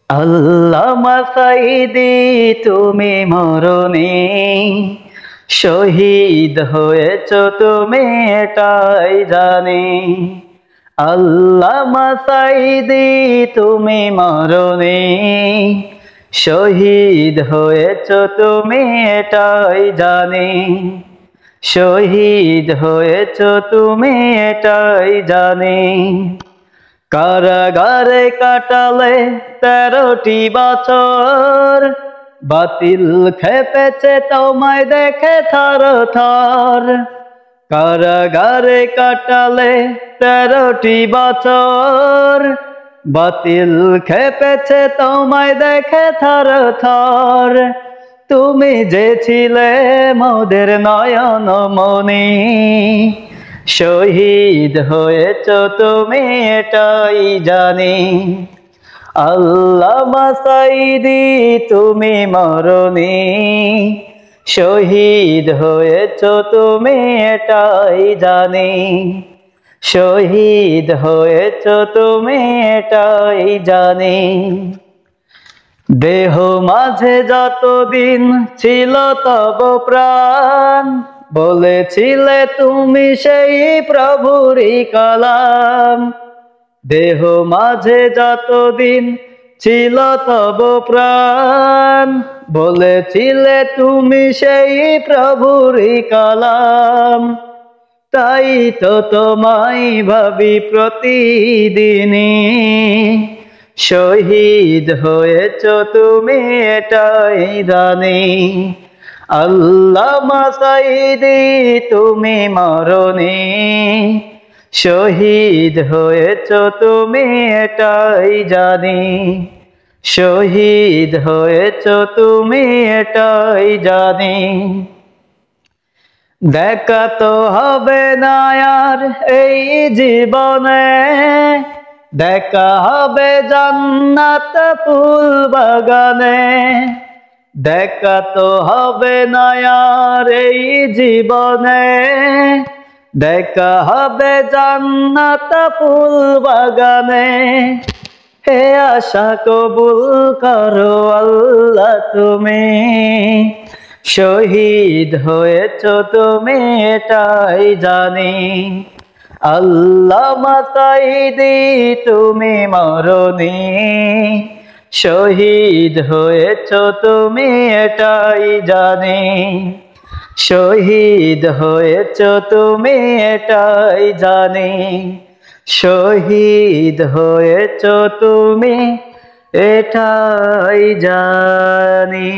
আল্লামা সাঈদী তুমি মরণে শহীদ হয়েছ তুমি এটাই জানি। আল্লামা সাঈদী তুমি মরণে শহীদ হয়েছ তুমি এটাই জানি। শহীদ হয়েছ তুমি এটাই জানি। কারাগারে কাটালে 13টি বছর, বাতিল খেপেছে তোমায় দেখে থর থর। কারাগারে কাটালে 13টি বছর, বাতিল খেপেছে তোমায় দেখে থর থর। তুমি যে ছিলে মোদের নয়ন মনি, শহীদ হয়েছ তুমি এটাই জানি। আল্লামা সাঈদী তুমি মরণি শহীদ হয়েছ তুমি এটাই জানি। শহীদ হয়েছ তুমি এটাই জানি। দেহ মাঝে যতদিন ছিল তব প্রাণ, বলেছিলে তুমি সেই প্রভুরই কালাম। দেহ মাঝে যতদিন ছিল তব প্রাণ, বলেছিলে তুমি সেই প্রভুরই কালাম। তাই তো তোমায় ভাবি প্রতিদিনই, শহীদ হয়েছ তুমি এটাই জানি। আল্লামা সাঈদী তুমি মরণি শহীদ হয়েছ তুমি এটাই জানি। শহীদ হয়েছ তুমি এটাই জানি। দেখা তো হবে না আর এই জীবনে, দেখা হবে জান্নাত ফুল বাগানে। দেখা তো হবে না আর এই জীবনে, দেখা হবে জান্নাত ফুল বাগানে। হে আশা কবুল করো আল্লাহ তুমি, শহীদ হয়েছ তুমি এটাই জানি। আল্লামা সাঈদী তুমি মরণি শহীদ হয়েছ তুমি এটাই জানি। শহীদ হয়েছ তুমি এটাই জানি। শহীদ হয়েছ তুমি এটাই জানি।